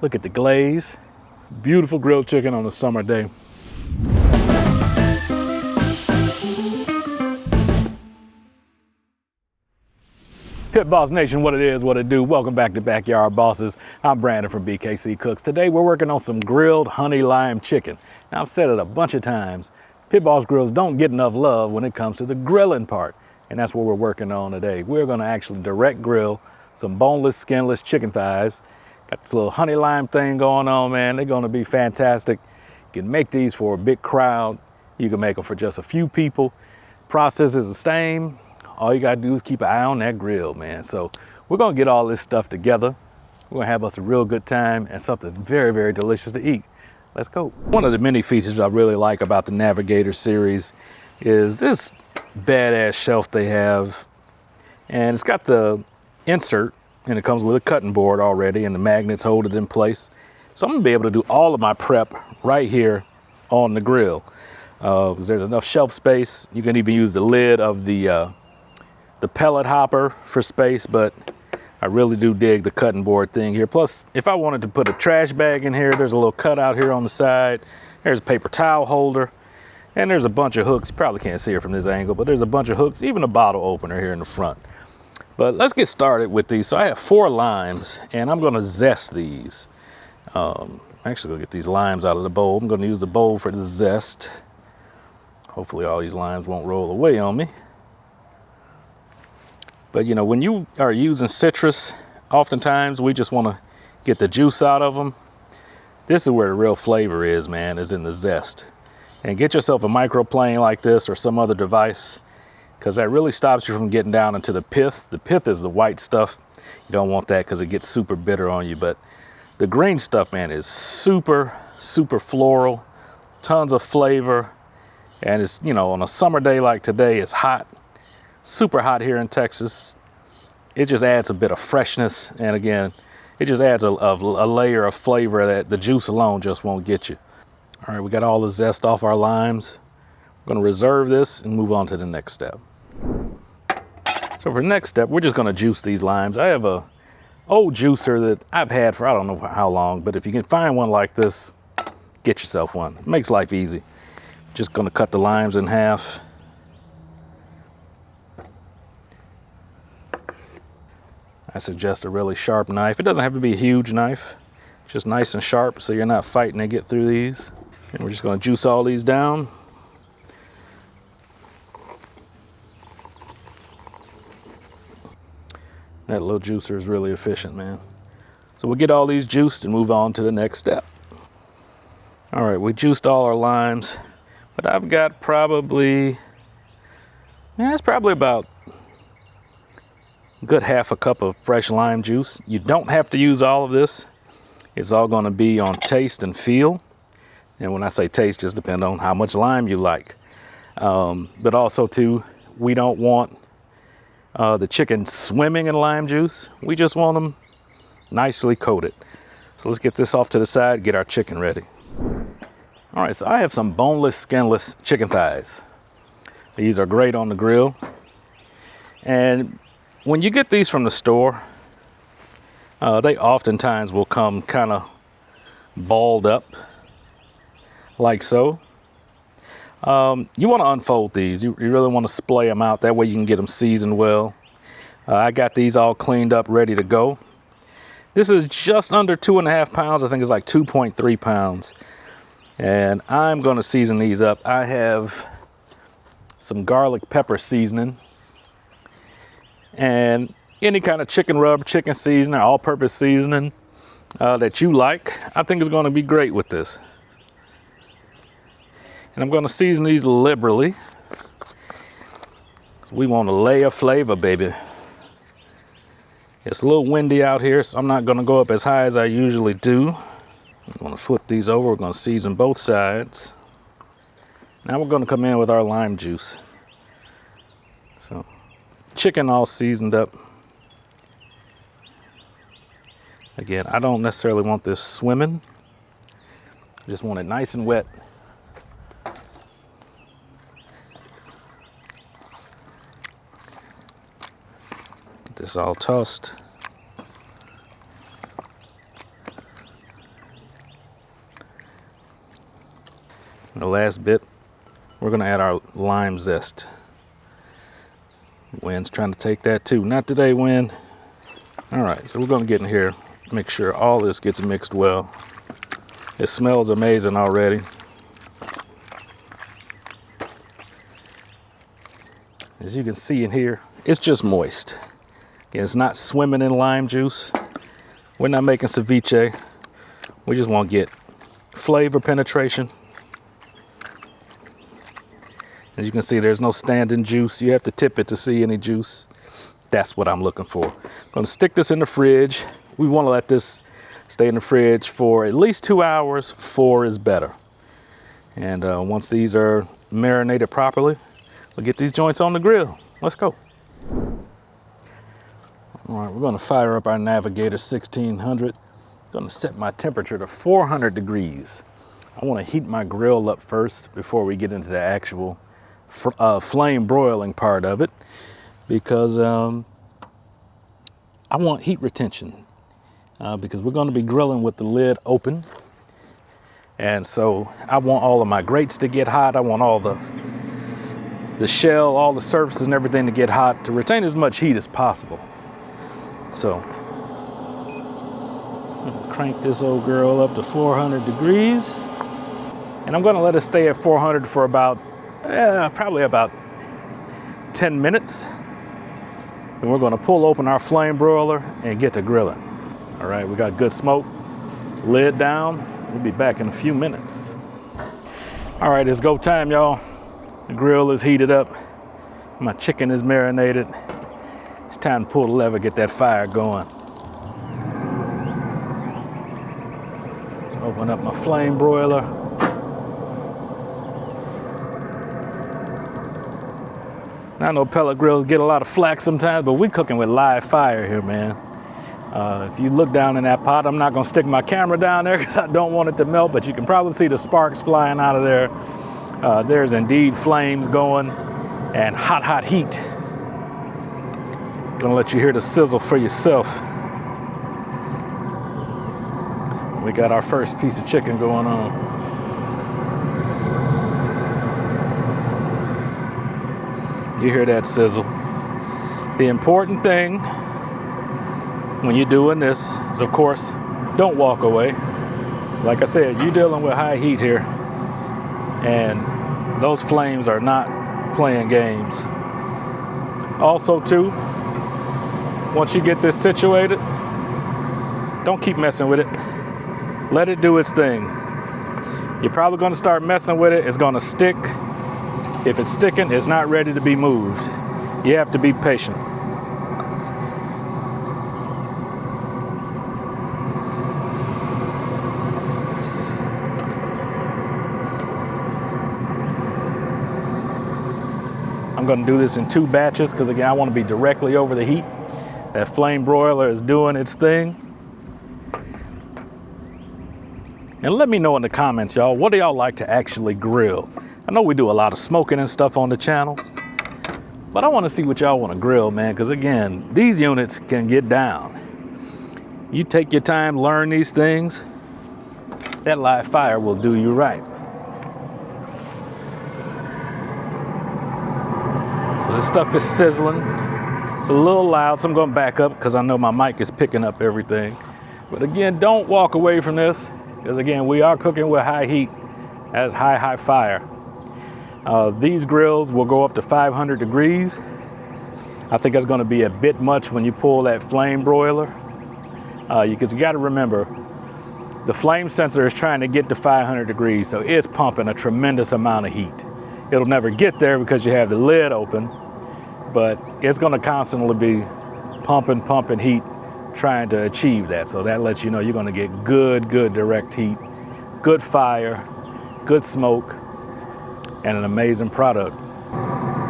Look at the glaze. Beautiful grilled chicken on a summer day. Pit Boss Nation, what it is, what it do. Welcome back to Backyard Bosses. I'm Brandon from BKC Cooks. Today we're working on some grilled honey lime chicken. Now I've said it a bunch of times, Pit Boss Grills don't get enough love when it comes to the grilling part. And that's what we're working on today. We're gonna actually direct grill some boneless, skinless chicken thighs. Got this little honey lime thing going on, man. They're gonna be fantastic. You can make these for a big crowd. You can make them for just a few people. Process is the same. All you gotta do is keep an eye on that grill, man. So we're gonna get all this stuff together. We're gonna have us a real good time and something very, very delicious to eat. Let's go. One of the many features I really like about the Navigator series is this badass shelf they have. And it's got the insert, and it comes with a cutting board already, and the magnets hold it in place. So I'm gonna be able to do all of my prep right here on the grill. Because there's enough shelf space. You can even use the lid of the pellet hopper for space, but I really do dig the cutting board thing here. Plus, if I wanted to put a trash bag in here, there's a little cutout here on the side. There's a paper towel holder, and there's a bunch of hooks. You probably can't see it from this angle, but there's a bunch of hooks, even a bottle opener here in the front. But let's get started with these. So I have 4 limes, and I'm gonna zest these. I'm actually gonna get these limes out of the bowl. I'm gonna use the bowl for the zest. Hopefully all these limes won't roll away on me. But you know, when you are using citrus, oftentimes we just want to get the juice out of them. This is where the real flavor is, man, is in the zest. And get yourself a microplane like this or some other device, because that really stops you from getting down into the pith. The pith is the white stuff. You don't want that because it gets super bitter on you. But the green stuff, man, is super, super floral, tons of flavor. And it's, you know, on a summer day like today, it's hot. Super hot here in Texas. It just adds a bit of freshness, and again, it just adds a layer of flavor that the juice alone just won't get you. All right, we got all the zest off our limes. We're gonna reserve this and move on to the next step. So for the next step, we're just gonna juice these limes. I have a old juicer that I've had for I don't know how long, but if you can find one like this, get yourself one. It makes life easy. Just gonna cut the limes in half. I suggest a really sharp knife. It doesn't have to be a huge knife, just nice and sharp so you're not fighting to get through these. And we're just gonna juice all these down. That little juicer is really efficient, man. So we'll get all these juiced and move on to the next step. All right, we juiced all our limes, but I've got probably, it's probably about good half a cup of fresh lime juice. You don't have to use all of this. It's all going to be on taste and feel. And when I say taste, just depend on how much lime you like. But also too, we don't want the chicken swimming in lime juice. We just want them nicely coated. So let's get this off to the side, get our chicken ready. All right, so I have some boneless, skinless chicken thighs. These are great on the grill. And when you get these from the store, they oftentimes will come kind of balled up, like so. You want to unfold these. You really want to splay them out. That way you can get them seasoned well. I got these all cleaned up, ready to go. This is just under 2.5 pounds. I think it's like 2.3 pounds. And I'm going to season these up. I have some garlic pepper seasoning. And any kind of chicken rub, chicken seasoning, all-purpose seasoning that you like, I think is going to be great with this. And I'm going to season these liberally. We want to lay a flavor, baby. It's a little windy out here, so I'm not going to go up as high as I usually do. I'm going to flip these over. We're going to season both sides. Now we're going to come in with our lime juice. So, chicken all seasoned up. Again, I don't necessarily want this swimming. I just want it nice and wet. Get this all tossed. The last bit, we're gonna add our lime zest. Wynn's trying to take that too. Not today, Wynn. All right, so we're gonna get in here, make sure all this gets mixed well. It smells amazing already. As you can see in here, it's just moist. Again, it's not swimming in lime juice. We're not making ceviche. We just want to get flavor penetration. As you can see, there's no standing juice. You have to tip it to see any juice. That's what I'm looking for. I'm gonna stick this in the fridge. We wanna let this stay in the fridge for at least 2 hours. 4 is better. And once these are marinated properly, we'll get these joints on the grill. Let's go. All right, we're gonna fire up our Navigator 1600. I'm gonna set my temperature to 400 degrees. I wanna heat my grill up first before we get into the actual flame broiling part of it, because I want heat retention, because we're gonna be grilling with the lid open. And so I want all of my grates to get hot. I want all the shell, all the surfaces and everything to get hot to retain as much heat as possible. So I'm gonna crank this old girl up to 400 degrees. And I'm gonna let it stay at 400 for about, probably about 10 minutes. And we're gonna pull open our flame broiler and get to grilling. All right, we got good smoke, lid down. We'll be back in a few minutes. All right, it's go time, y'all. The grill is heated up. My chicken is marinated. It's time to pull the lever, get that fire going. Open up my flame broiler. I know pellet grills get a lot of flack sometimes, but we're cooking with live fire here, man. If you look down in that pot, I'm not gonna stick my camera down there because I don't want it to melt, but you can probably see the sparks flying out of there. There's indeed flames going and hot, hot heat. Gonna let you hear the sizzle for yourself. We got our first piece of chicken going on. You hear that sizzle. The important thing when you're doing this is, of course, don't walk away. Like I said, you're dealing with high heat here, and those flames are not playing games. Also, too, once you get this situated, don't keep messing with it. Let it do its thing. You're probably gonna start messing with it, it's gonna stick. If it's sticking, it's not ready to be moved. You have to be patient. I'm gonna do this in 2 batches because again, I wanna be directly over the heat. That flame broiler is doing its thing. And let me know in the comments, y'all, what do y'all like to actually grill? I know we do a lot of smoking and stuff on the channel, but I wanna see what y'all wanna grill, man, because again, these units can get down. You take your time, learn these things, that live fire will do you right. So this stuff is sizzling. It's a little loud, so I'm gonna back up because I know my mic is picking up everything. But again, don't walk away from this, because again, we are cooking with high heat. That's high, high fire. These grills will go up to 500 degrees. I think that's gonna be a bit much when you pull that flame broiler. Because you gotta remember, the flame sensor is trying to get to 500 degrees, so it's pumping a tremendous amount of heat. It'll never get there because you have the lid open, but it's gonna constantly be pumping heat, trying to achieve that. So that lets you know you're gonna get good direct heat, good fire, good smoke, and an amazing product.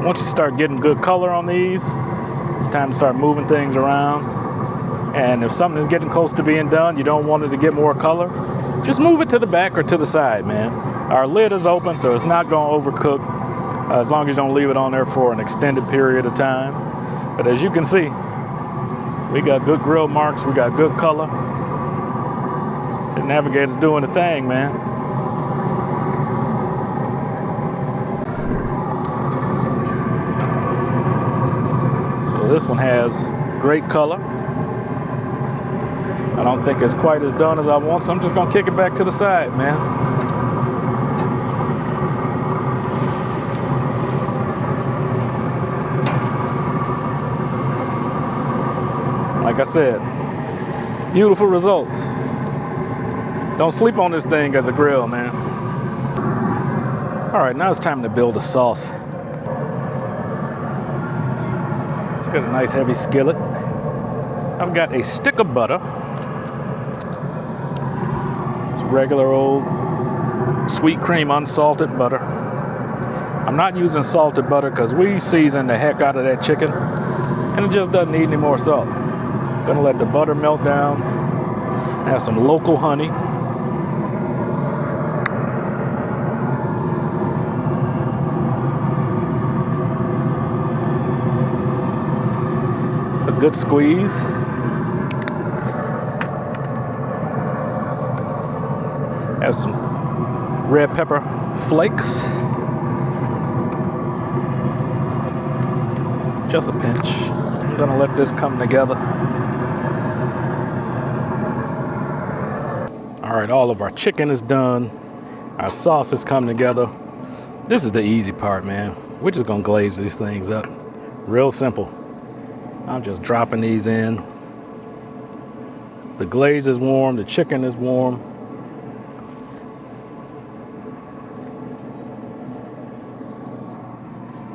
Once you start getting good color on these, it's time to start moving things around. And if something is getting close to being done, you don't want it to get more color, just move it to the back or to the side, man. Our lid is open, so it's not gonna overcook, as long as you don't leave it on there for an extended period of time. But as you can see, we got good grill marks, we got good color. The Navigator's doing the thing, man. this one has great color. I don't think it's quite as done as I want, so I'm just gonna kick it back to the side, man. Like I said, beautiful results. Don't sleep on this thing as a grill, man. All right, now it's time to build a sauce. It's got a nice heavy skillet. I've got a stick of butter. It's regular old sweet cream unsalted butter. I'm not using salted butter because we season the heck out of that chicken and it just doesn't need any more salt. Gonna let the butter melt down. Have some local honey. A good squeeze. Have some red pepper flakes. Just a pinch. I'm gonna let this come together. All right, all of our chicken is done. Our sauce has come together. This is the easy part, man. We're just gonna glaze these things up. Real simple. I'm just dropping these in. The glaze is warm, the chicken is warm.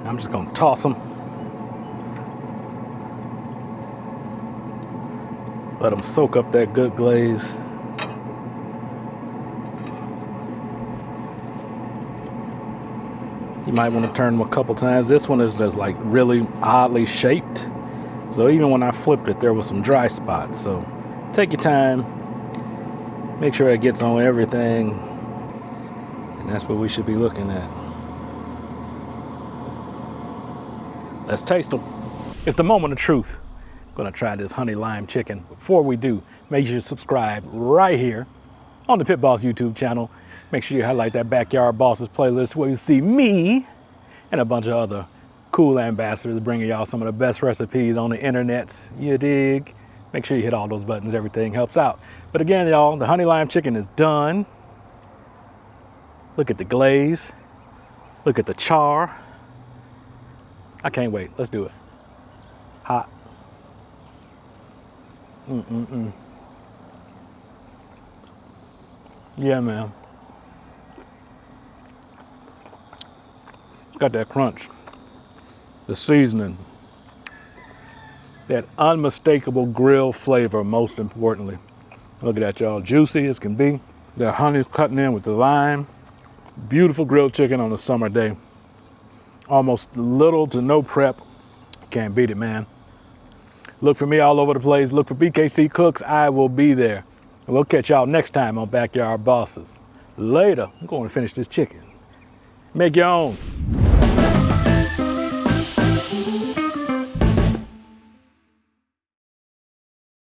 I'm just gonna toss them. Let them soak up that good glaze. You might want to turn them a couple times. This one is just like really oddly shaped. So even when I flipped it, there was some dry spots. So take your time. Make sure it gets on everything. And that's what we should be looking at. Let's taste them. It's the moment of truth. I'm gonna try this honey lime chicken. Before we do, make sure you subscribe right here on the Pit Boss YouTube channel. Make sure you highlight that Backyard Bosses playlist where you see me and a bunch of other cool ambassadors bringing y'all some of the best recipes on the internets. You dig? Make sure you hit all those buttons. Everything helps out. But again, y'all, the honey lime chicken is done. Look at the glaze. Look at the char. I can't wait. Let's do it. Hot. Yeah, man. Got that crunch, the seasoning, that unmistakable grill flavor, most importantly. Look at that, y'all. Juicy as can be. The honey's cutting in with the lime. Beautiful grilled chicken on a summer day. Almost little to no prep. Can't beat it, man. Look for me all over the place. Look for BKC Cooks. I will be there. And we'll catch y'all next time on Backyard Bosses. Later. I'm going to finish this chicken. Make your own.